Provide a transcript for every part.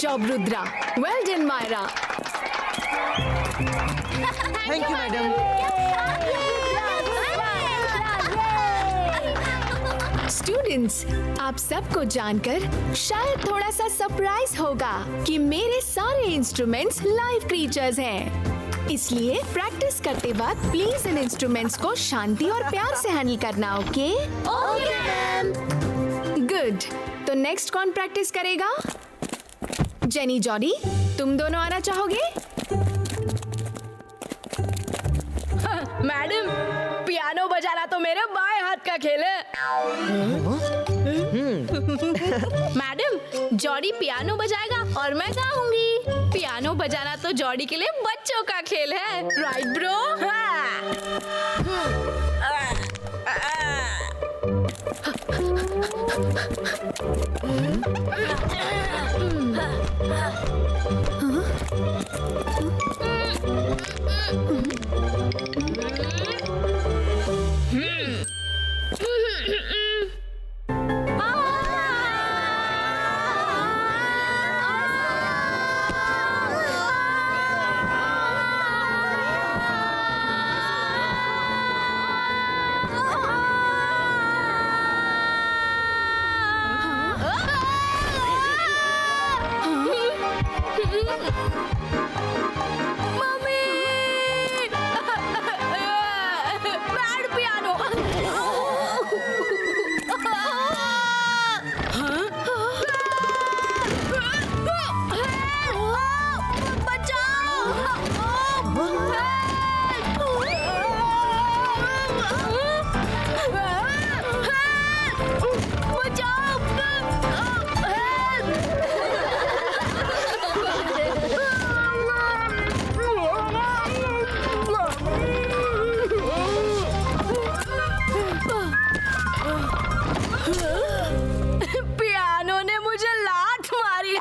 job, Rudra. Well done, Myra. Thank you, madam. Students, आप सबको जानकर शायद थोड़ा सा सरप्राइज होगा कि मेरे सारे इंस्ट्रूमेंट्स लाइव क्रीचर्स हैं। इसलिए प्रैक्टिस करते वक्त प्लीज इन इंस्ट्रूमेंट्स को शांति और प्यार से हैंडल करना, ओके? Okay ma'am. गुड। तो नेक्स्ट कौन प्रैक्टिस करेगा? जेनी, जॉडी, तुम दोनों आना चाहोगे? मैडम, पियानो बजाना तो मेरे बाएं हाथ का खेल है। मैडम, जॉडी पियानो बजाएगा और मैं गाऊंगी। पियानो बजाना तो जॉडी के लिए बच्चों का खेल है, राइट ब्रो? पियानो ने मुझे लात मारी।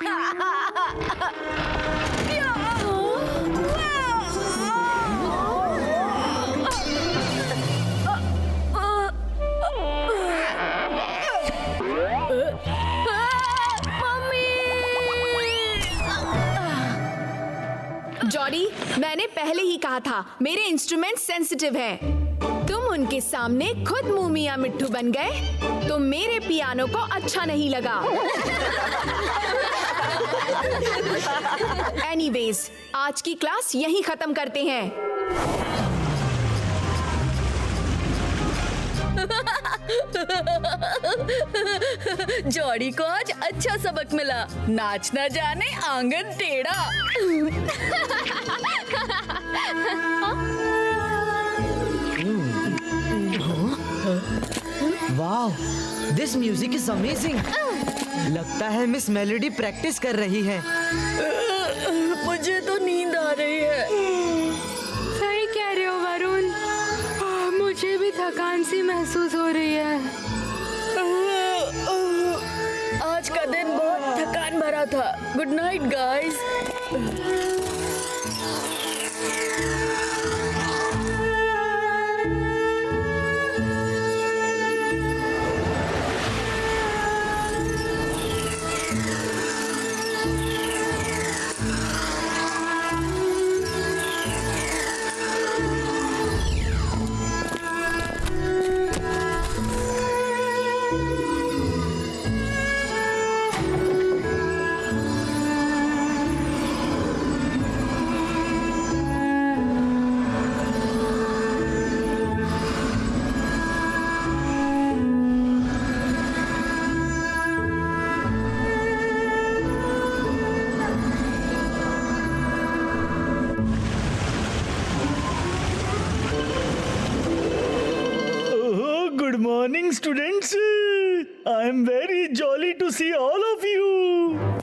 जॉडी, मैंने पहले ही कहा था मेरे इंस्ट्रूमेंट सेंसिटिव हैं। तुम उनके सामने खुद मुंह मियां मिट्ठू बन गए तो मेरे पियानो को अच्छा नहीं लगा। एनीवेज, आज की क्लास यहीं खत्म करते हैं। जॉडी को आज अच्छा सबक मिला, नाच ना जाने आंगन टेढ़ा। Wow, this music is amazing. लगता है मिस मेलोडी प्रैक्टिस कर रही है। मुझे तो नींद आ रही है। सही कह रहे हो वरुण, मुझे भी थकान सी महसूस हो रही है। आज का दिन बहुत थकान भरा था। Good night guys. Good morning, students. I am very jolly to see all of you.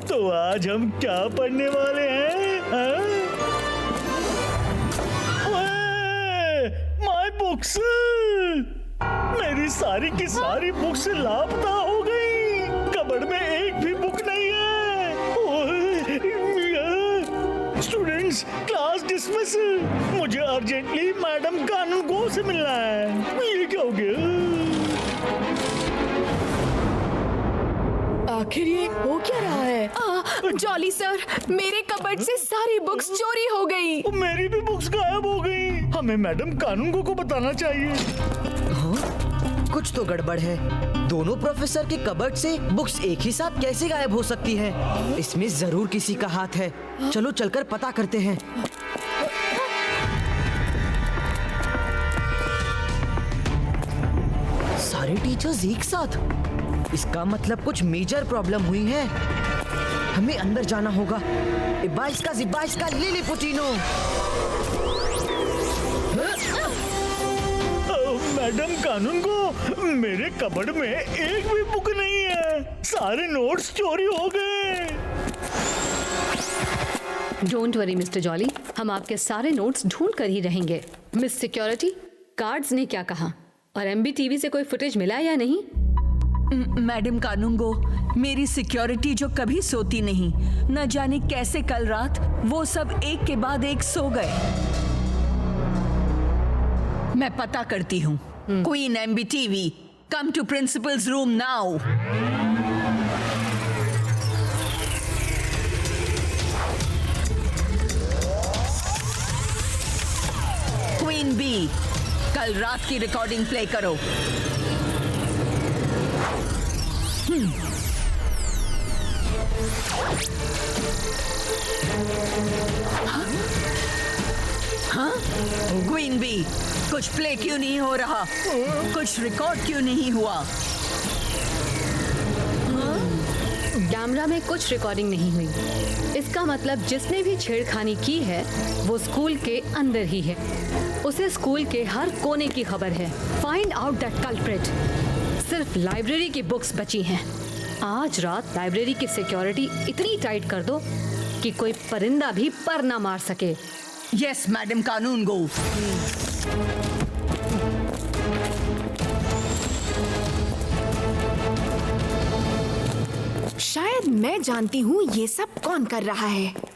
तो आज हम क्या पढ़ने वाले हैं? My books. मेरी सारी की सारी बुक्स लापता हो गई। कबर्ड में एक भी बुक नहीं है। Students, class dismiss. मुझे अर्जेंटली मैडम कानून गो से मिलना है। ये क्या हो गया? आखिर ये हो क्या रहा है? जॉली सर, मेरे कबर्ड से सारी बुक्स चोरी हो गई। मेरी भी बुक्स गायब हो गई। हमें मैडम कानून को बताना चाहिए। कुछ तो गड़बड़ है। दोनों प्रोफेसर के कबर्ड से बुक्स एक ही साथ कैसे गायब हो सकती है? इसमें जरूर किसी का हाथ है। चलो चलकर पता करते हैं। सारे टीचर्स एक साथ, इसका मतलब कुछ मेजर प्रॉब्लम हुई है। हमें अंदर जाना होगा। जिब्बाइस्का लिलीपुटीनो। मैडम कानून को, मेरे कबर्ड में एक भी बुक नहीं है। सारे नोट्स चोरी हो गए। डोंट वरी मिस्टर जॉली, हम आपके सारे नोट्स ढूंढ कर ही रहेंगे। मिस सिक्योरिटी, गार्ड्स ने क्या कहा और एमबी टीवी से कोई फुटेज मिला या नहीं? मैडम कानूंगो, मेरी सिक्योरिटी जो कभी सोती नहीं, न जाने कैसे कल रात वो सब एक के बाद एक सो गए। मैं पता करती हूँ। Queen MB TV, come to principal's room now. Queen bee, कल रात की रिकॉर्डिंग प्ले करो। हाँ? क्वीन बी, कुछ प्ले क्यों नहीं हो रहा? कुछ रिकॉर्ड क्यों नहीं हुआ? कैमरा में कुछ रिकॉर्डिंग नहीं हुई। इसका मतलब जिसने भी छेड़खानी की है वो स्कूल के अंदर ही है। उसे स्कूल के हर कोने की खबर है। Find out that culprit. सिर्फ लाइब्रेरी की बुक्स बची हैं। आज रात लाइब्रेरी की सिक्योरिटी इतनी टाइट कर दो कि कोई परिंदा भी पर ना मार सके। यस मैडम कानून गो। शायद मैं जानती हूँ ये सब कौन कर रहा है।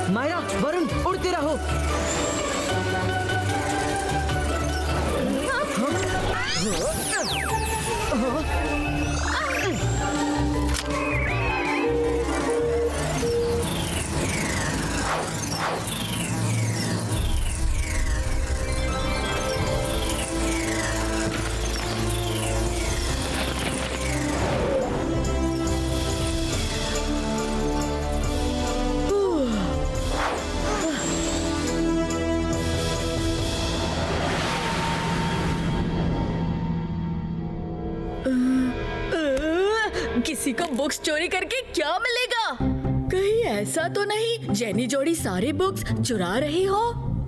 मायरा, वरुण, उड़ते रहो। किसी को बुक्स चोरी करके क्या मिलेगा? कहीं ऐसा तो नहीं जेनी जोड़ी सारी बुक्स चुरा रही हो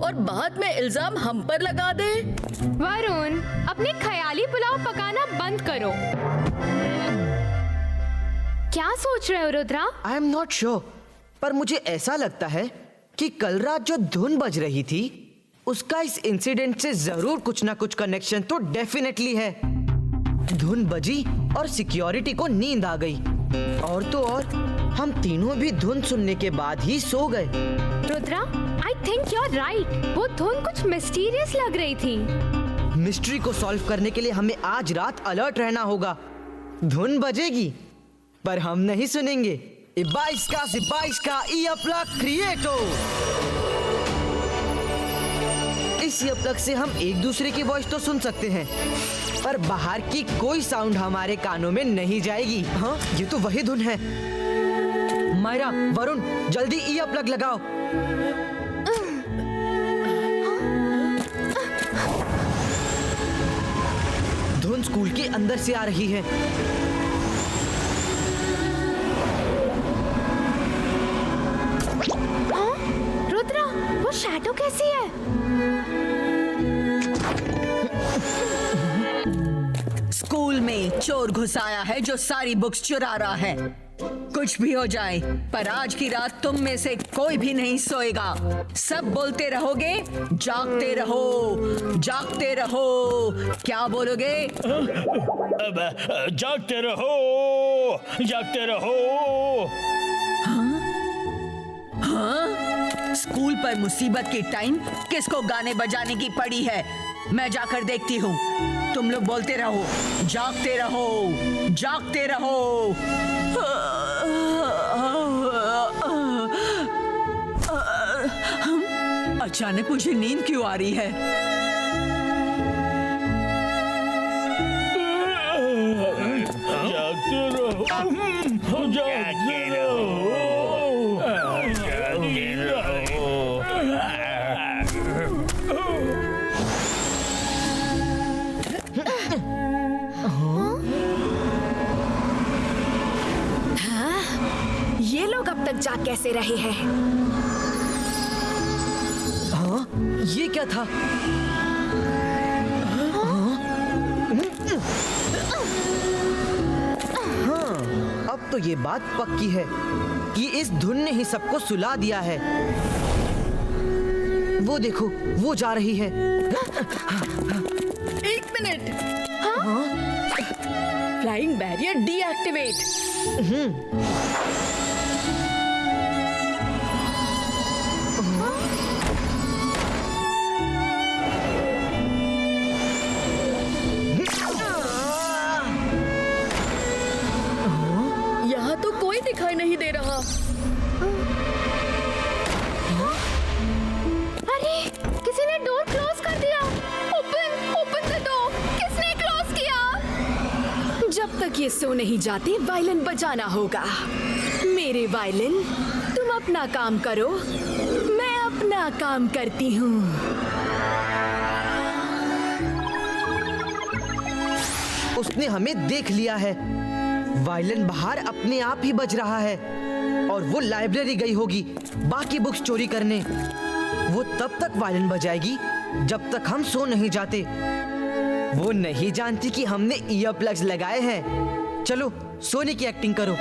और बाद में इल्जाम हम पर लगा दे। वरुण, अपने ख्याली पुलाव पकाना बंद करो। क्या सोच रहे हो Rudra? I am not sure, पर मुझे ऐसा लगता है कि कल रात जो धुन बज रही थी उसका इस इंसिडेंट से जरूर कुछ ना कुछ कनेक्शन तो डेफिनेटली है। धुन बजी और सिक्योरिटी को नींद आ गई, और तो और हम तीनों भी धुन सुनने के बाद ही सो गए। Rudra, I think you are right. वो धुन कुछ मिस्टीरियस लग रही थी। मिस्ट्री को सॉल्व करने के लिए हमें आज रात अलर्ट रहना होगा। धुन बजेगी पर हम नहीं सुनेंगे। जिब्बाइस्का ईयर प्लग क्रिएटो। इस ईयर प्लग से हम एक दूसरे की वॉइस तो सुन सकते हैं, पर बाहर की कोई साउंड हमारे कानों में नहीं जाएगी। हाँ, ये तो वही धुन है। मायरा, वरुण, जल्दी ईयर प्लग लगाओ। धुन स्कूल के अंदर से आ रही है। रुद्रा, वो शैडो कैसी है? स्कूल में चोर घुस आया है जो सारी बुक्स चुरा रहा है। कुछ भी हो जाए, पर आज की रात तुम में से कोई भी नहीं सोएगा। सब बोलते रहोगे, जागते रहो, जागते रहो। क्या बोलोगे? जागते रहो, जागते रहो। हाँ? स्कूल पर मुसीबत के टाइम किसको गाने बजाने की पड़ी है? मैं जाकर देखती हूँ। तुम लोग बोलते रहो, जागते रहो, जागते रहो। अचानक मुझे नींद क्यों आ रही है? जागते रहो, जागते रहो, जागते रहो। ये लोग अब तक जाग कैसे रहे हैं? हाँ, ये क्या था? हाँ, अब तो ये बात पक्की है कि इस धुन ने ही सबको सुला दिया है। वो देखो, वो जा रही है। एक मिनट। Flying barrier deactivate. यहाँ तो कोई दिखाई नहीं दे रहा। अरे, किसी ने डोर क्लोज कर दिया। Open the door. किसने क्लोज किया? जब तक ये सो नहीं जाते, वायलिन बजाना होगा। मेरे वायलिन, तुम अपना काम करो, मैं अपना काम करती हूँ। उसने हमें देख लिया है। वायलिन बाहर अपने आप ही बज रहा है और वो लाइब्रेरी गई होगी बाकी बुक्स चोरी करने। वो तब तक वायलिन बजाएगी जब तक हम सो नहीं जाते। वो नहीं जानती कि हमने ईयर प्लग्स लगाए हैं। चलो, सोने की एक्टिंग करो।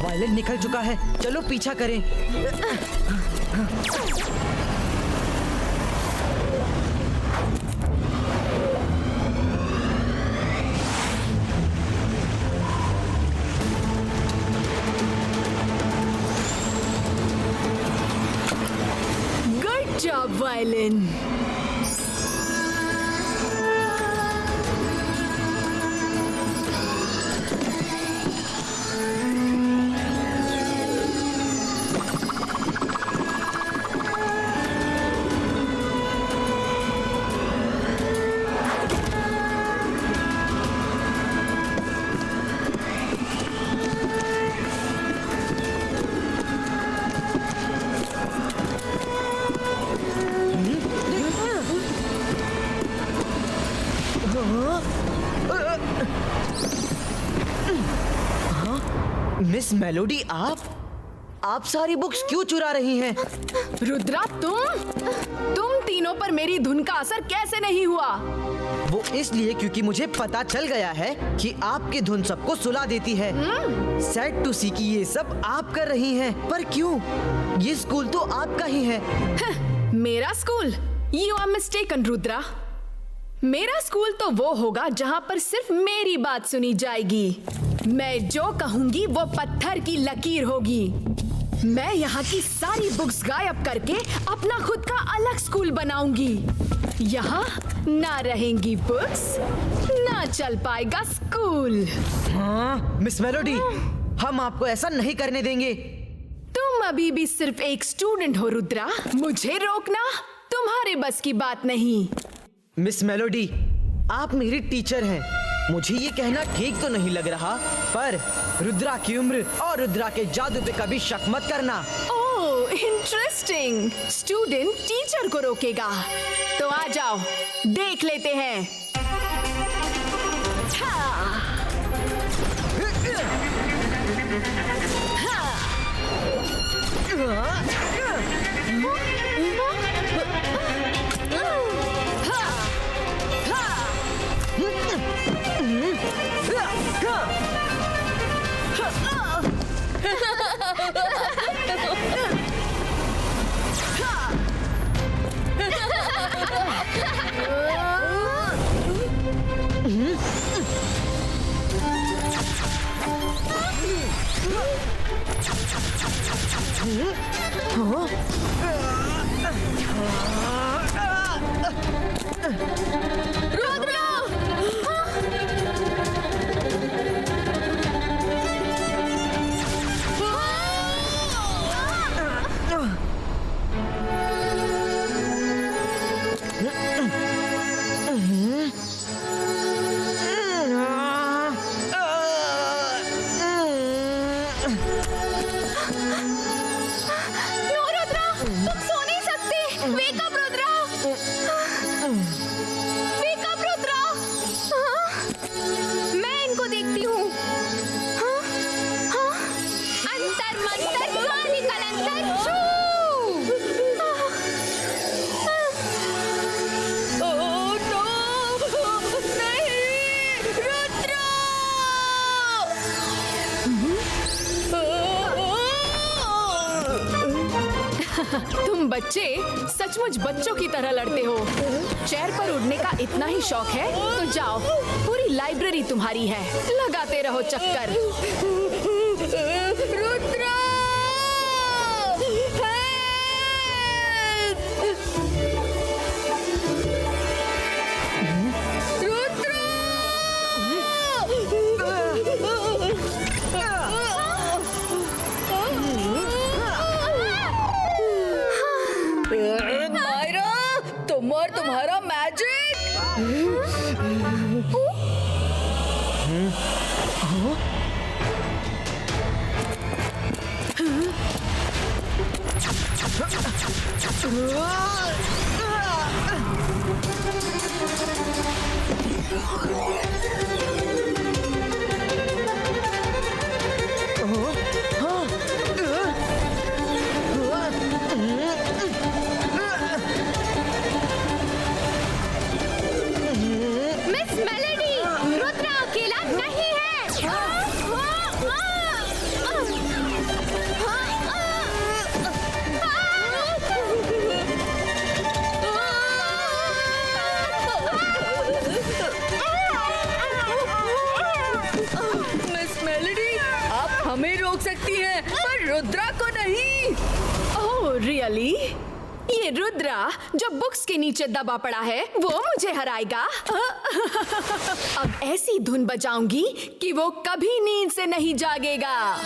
वायलिन निकल चुका है, चलो पीछा करें। Good job violin. Miss melody, आप सारी बुक्स क्यों चुरा रही हैं? रुद्रा, तुम तीनों पर मेरी धुन का असर कैसे नहीं हुआ? वो इसलिए क्योंकि मुझे पता चल गया है कि आपकी धुन सबको सुला देती है। सैड टू सी कि ये सब आप कर रही हैं, पर क्यों? ये स्कूल तो आपका ही है। मेरा school? You are mistaken Rudra. मेरा स्कूल तो वो होगा जहाँ पर सिर्फ मेरी बात सुनी जाएगी। मैं जो कहूंगी वो पत्थर की लकीर होगी। मैं यहाँ की सारी बुक्स गायब करके अपना खुद का अलग स्कूल बनाऊंगी। यहाँ ना रहेंगी बुक्स, ना ना चल पाएगा स्कूल। हाँ, मिस मेलोडी, हम आपको ऐसा नहीं करने देंगे। तुम अभी भी सिर्फ एक स्टूडेंट हो रुद्रा, मुझे रोकना तुम्हारे बस की बात नहीं। मिस मेलोडी, आप मेरी टीचर हैं। मुझे ये कहना ठीक तो नहीं लग रहा, पर रुद्रा की उम्र और रुद्रा के जादू पे कभी शक मत करना। ओह, इंटरेस्टिंग। स्टूडेंट टीचर को रोकेगा, तो आ जाओ देख लेते हैं। तुम बच्चे सचमुच बच्चों की तरह लड़ते हो। चेयर पर उड़ने का इतना ही शौक है तो जाओ, पूरी लाइब्रेरी तुम्हारी है, लगाते रहो चक्कर। रुद्रा! और तुम्हारा मैजिक। हमें रोक सकती है पर रुद्रा को नहीं। Oh really? ये रुद्रा जो बुक्स के नीचे दबा पड़ा है वो मुझे हराएगा। अब ऐसी धुन बजाऊंगी कि वो कभी नींद से नहीं जागेगा।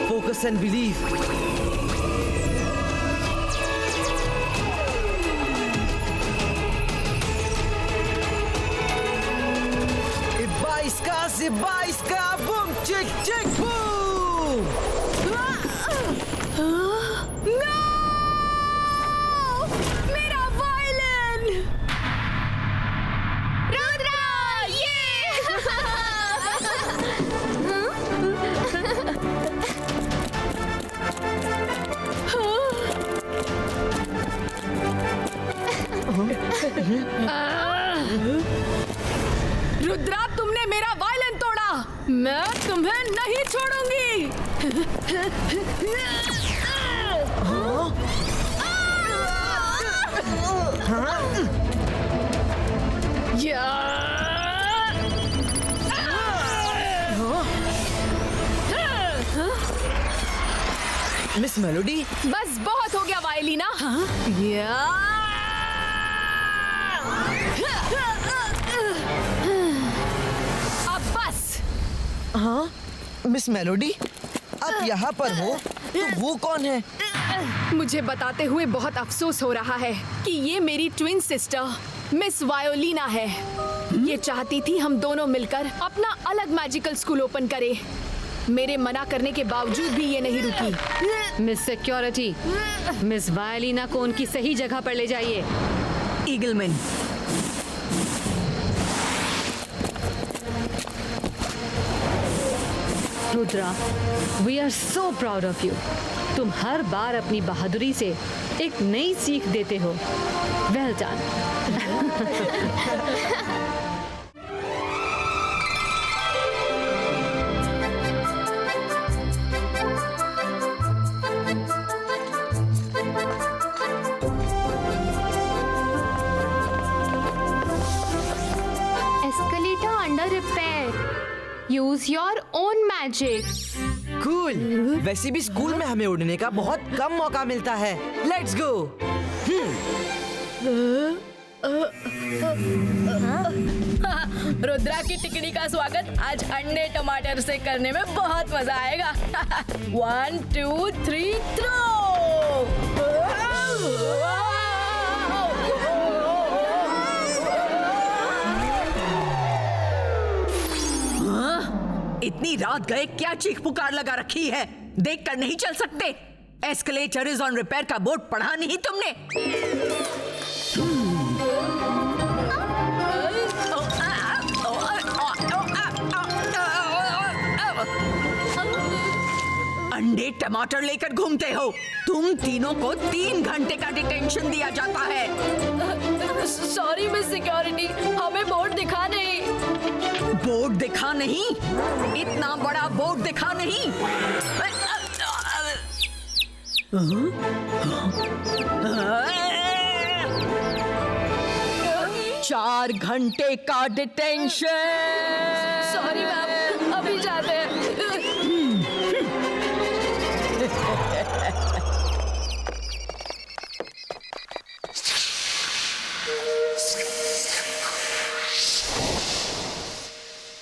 Focus and believe. Ibaiska, boom, chick, chick, boom! No! मेरा वायलिन! रुद्रा, रुद्रा, तुमने मेरा वायलिन तोड़ा। मैं तुम्हें नहीं छोड़ूंगी। मिस मेलोडी, बस बहुत हो गया वायलिना। अब बस। हाँ मिस मेलोडी, आप यहाँ पर हो तो वो कौन है? मुझे बताते हुए बहुत अफसोस हो रहा है कि ये मेरी ट्विन सिस्टर मिस वायोलिना है। ये चाहती थी हम दोनों मिलकर अपना अलग मैजिकल स्कूल ओपन करें। मेरे मना करने के बावजूद भी ये नहीं रुकी। मिस सिक्योरिटी, मिस वायलिना को उनकी सही जगह पर ले जाइए। Eagleman, Rudra, we are so proud of you. तुम हर बार अपनी बहादुरी से एक नई सीख देते हो। Well done. Escalator under repair. Use your own magic. Cool. वैसे भी स्कूल में हमें उड़ने का बहुत कम मौका मिलता है। Let's go. रुद्रा की टिकड़ी का स्वागत आज अंडे टमाटर से करने में बहुत मजा आएगा। 1 2 3 थ्रो। इतनी रात गए क्या चीख पुकार लगा रखी है? देख कर नहीं चल सकते? एस्केलेटर इज ऑन रिपेयर का बोर्ड पढ़ा नहीं तुमने? अंडे टमाटर लेकर घूमते हो। तुम तीनों को 3 घंटे का डिटेंशन दिया जाता है। सॉरी मिस सिक्योरिटी, हमें बोर्ड दिखा नहीं। बोर्ड दिखा नहीं? इतना बड़ा बोर्ड दिखा नहीं? 4 घंटे का डिटेंशन। सॉरी मैम, अभी जाते हैं।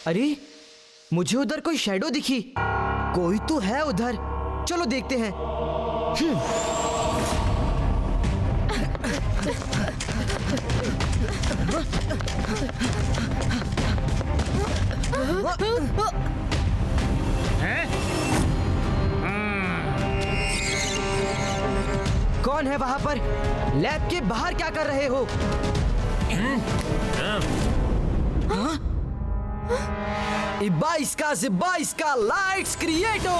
अरे मुझे उधर कोई शैडो दिखी। कोई तो है उधर, चलो देखते हैं। कौन है वहां पर? लैब के बाहर क्या कर रहे हो? Ibaiska Lights Creato!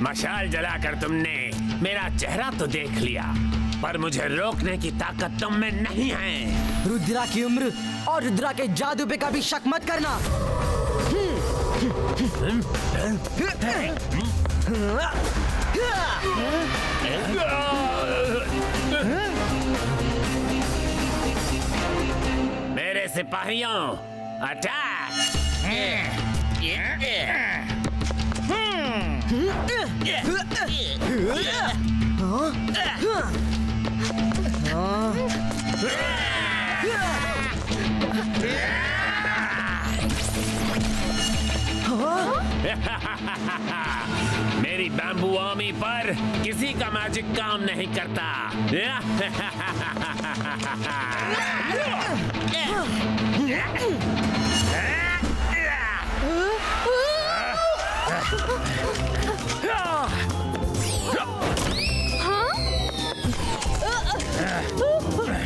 मशाल जलाकर तुमने मेरा चेहरा तो देख लिया, पर मुझे रोकने की ताकत तुम में नहीं है। रुद्रा की उम्र और रुद्रा के जादू पे कभी शक मत करना। मेरे सिपाहियों, अटैक! मेरी बैम्बू आर्मी पर किसी का मैजिक काम नहीं करता।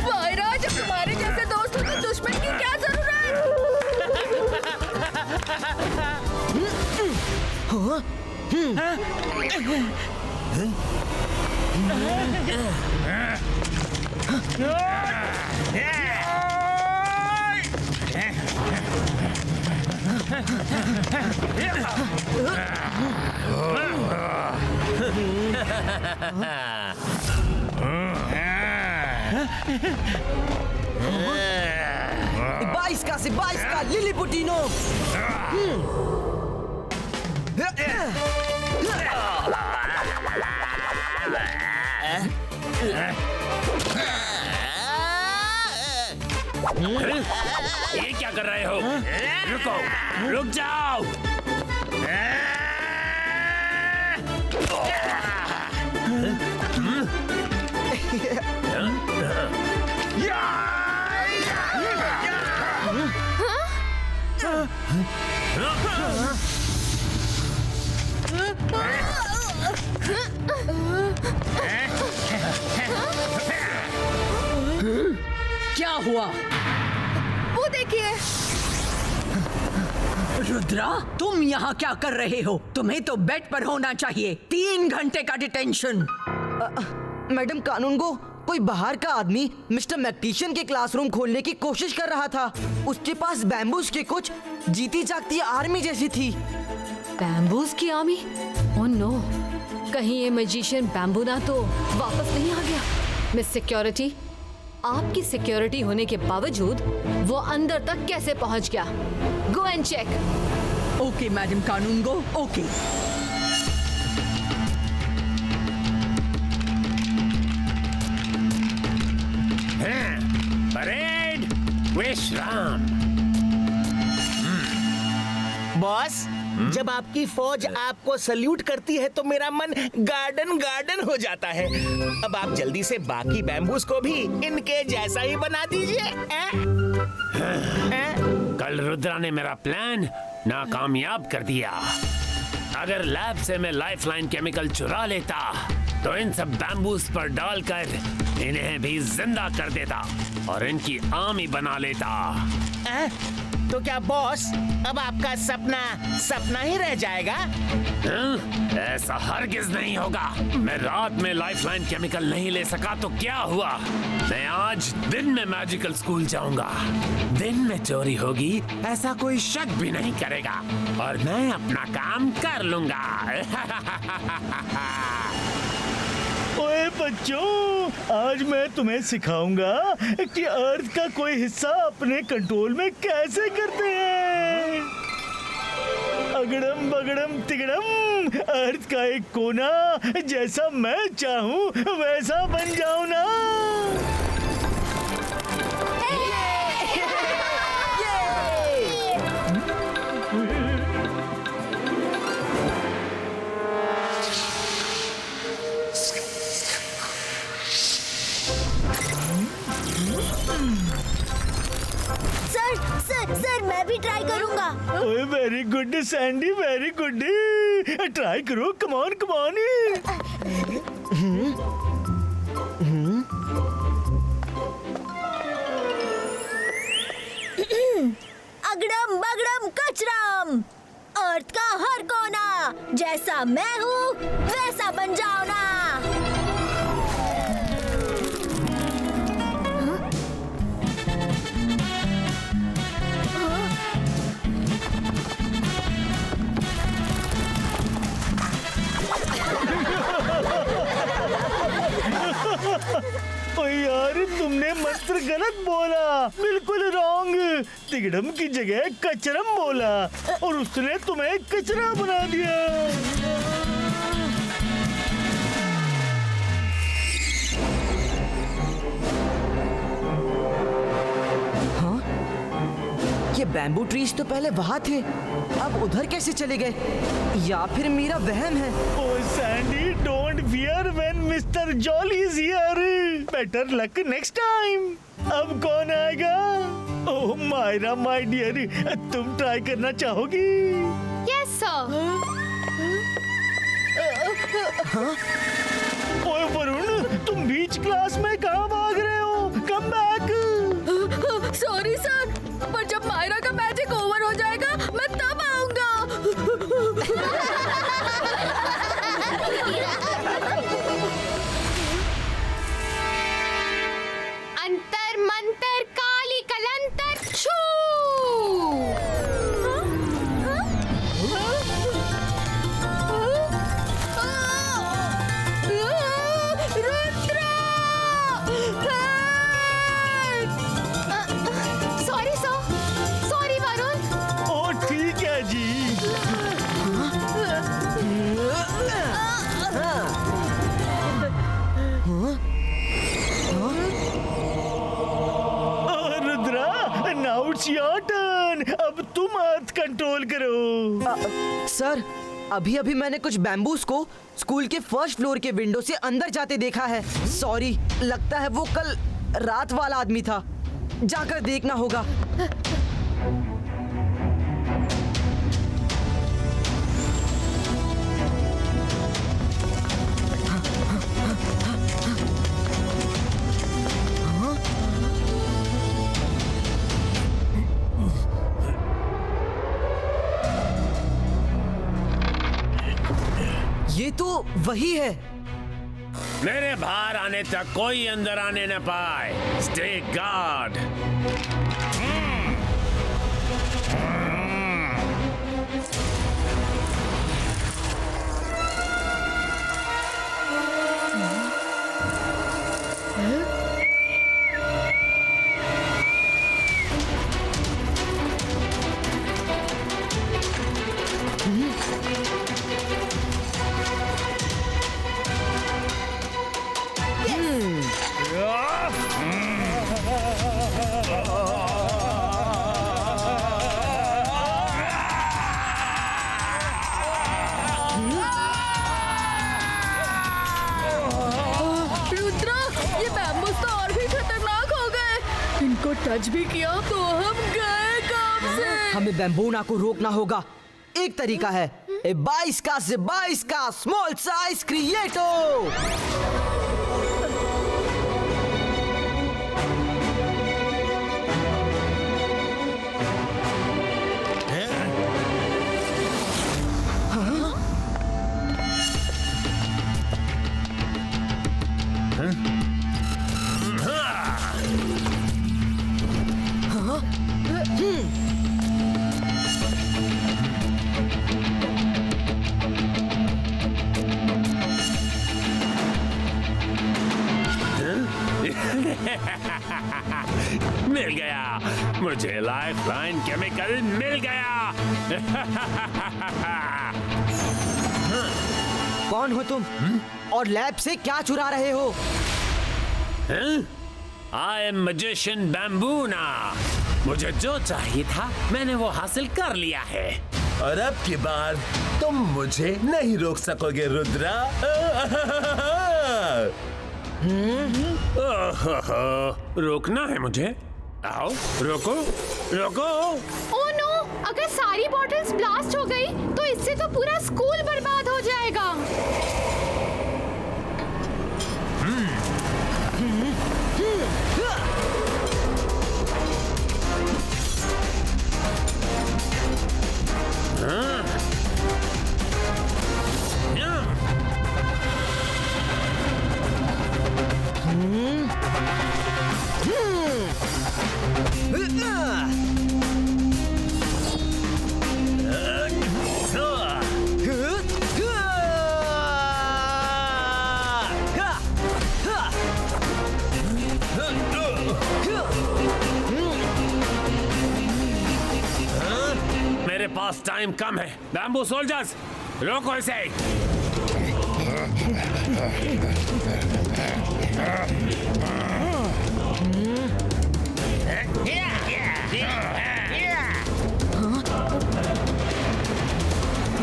महाराज, हमारे जैसे दोस्तों को दुश्मन की क्या जरूरत? बाईस का लिलीपुटीनो। ये क्या कर रहे हो? रुको, रुक जाओ। क्या हुआ? वो देखिए। रुद्रा, तुम यहाँ क्या कर रहे हो? तुम्हें तो बेड पर होना चाहिए। 3 घंटे का डिटेंशन। मैडम कानूनगो, कोई बाहर का आदमी मिस्टर मैक्टिशियन के क्लासरूम खोलने की कोशिश कर रहा था। उसके पास बैम्बूज के कुछ जीती जागती आर्मी जैसी थी। बैम्बूज की आर्मी? ओह नो, कहीं ये मैजिशियन बैम्बू ना तो वापस नहीं आ गया। मिस सिक्योरिटी, आपकी सिक्योरिटी होने के बावजूद वो अंदर तक कैसे पहुंच गया? Go and check. Okay madam Kanungo, okay. Parade विश्राम। बॉस, जब आपकी फौज आपको सल्यूट करती है तो मेरा मन गार्डन गार्डन हो जाता है। अब आप जल्दी से बाकी बैम्बूज को भी इनके जैसा ही बना दीजिए। कल रुद्रा ने मेरा प्लान नाकामयाब कर दिया। अगर लैब से मैं लाइफलाइन केमिकल चुरा लेता तो इन सब बैम्बूज पर डालकर इन्हें भी जिंदा कर देता और इनकी आर्मी बना लेता। तो क्या बॉस, अब आपका सपना सपना ही रह जाएगा? ऐसा हरगिज नहीं होगा। मैं रात में लाइफलाइन केमिकल नहीं ले सका तो क्या हुआ? मैं आज दिन में मैजिकल स्कूल जाऊंगा। दिन में चोरी होगी ऐसा कोई शक भी नहीं करेगा और मैं अपना काम कर लूंगा। ओए बच्चों, आज मैं तुम्हें सिखाऊंगा कि अर्थ का कोई हिस्सा अपने कंट्रोल में कैसे करते हैं। अगड़म बगड़म तिगड़म, अर्थ का एक कोना जैसा मैं चाहूं वैसा बन जाऊं ना। सर मैं भी ट्राई करूंगा। ओए very good Sandy, very good. Try करो, कम ऑन कम ऑन। अगड़म बगड़म कचरम, अर्थ का हर कोना जैसा मैं हूँ वैसा बन जाओ ना। ओए यार, तुमने मंत्र गलत बोला, बिल्कुल रॉन्ग। तिगड़म की जगह कचरम बोला और उसने तुम्हें कचरा बना दिया। हाँ? ये बैम्बू ट्रीज तो पहले वहाँ थे, अब उधर कैसे चले गए? या फिर मेरा वहम है? Oh Sandy, don't fear when mister Jolly is here. Better luck next time. अब कौन आएगा? ओह मायरा माय डियर, तुम ट्राई करना चाहोगी? Yes sir. ओए वरुण, तुम बीच क्लास में कहाँ भाग रहे हो? Come back. सॉरी सर, पर जब मायरा का मैजिक ओवर हो जाएगा मैं तब आऊंगा। अंतर मंतर काली कलंतर छू। It's your turn. अब तुम अर्थ कंट्रोल करो। सर, अभी अभी मैंने कुछ बैम्बूस को स्कूल के फर्स्ट फ्लोर के विंडो से अंदर जाते देखा है। सॉरी, लगता है वो कल रात वाला आदमी था। जाकर देखना होगा। ये तो वही है। मेरे बाहर आने तक कोई अंदर आने न पाए। Stay guard. टच भी किया तो हम गए काम से। हमें बैम्बूना को रोकना होगा। एक तरीका है, 22 का से 22 का स्मॉल साइज क्रिएटो। मिल गया मुझे, लाइफलाइन केमिकल मिल गया। कौन हो तुम? और लैब से क्या चुरा रहे हो? आई एम मैजिशियन बैम्बूना। मुझे जो चाहिए था मैंने वो हासिल कर लिया है। और अब की बार तुम मुझे नहीं रोक सकोगे रुद्रा। रोकना है मुझे? आओ, रोको रोको। ओह नो, अगर सारी बॉटल्स ब्लास्ट हो गई तो इससे तो पूरा स्कूल बर्बाद हो जाएगा। मेरे पास टाइम कम है। बैम्बू सोल्जर्स, रोको इसे।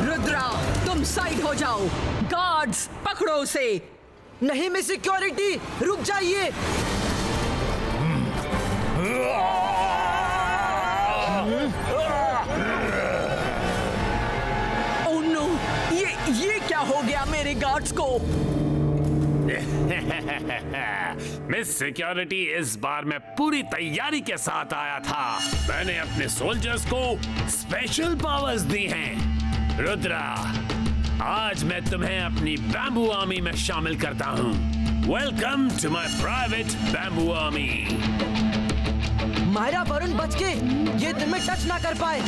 रुद्रा, तुम साइड हो जाओ। गार्ड्स, पकड़ो उसे। नहीं मिस सिक्योरिटी, रुक जाइए। ओह नो, ये क्या हो गया मेरे गार्ड्स को? मिस सिक्योरिटी, इस बार मैं पूरी तैयारी के साथ आया था। मैंने अपने सोल्जर्स को स्पेशल पावर्स दी हैं। रुद्रा, आज मैं तुम्हें अपनी बैम्बू आर्मी में शामिल करता हूँ। Welcome to my private bamboo army. Myra, Varun बच के, ये तुम्हें टच ना कर पाए।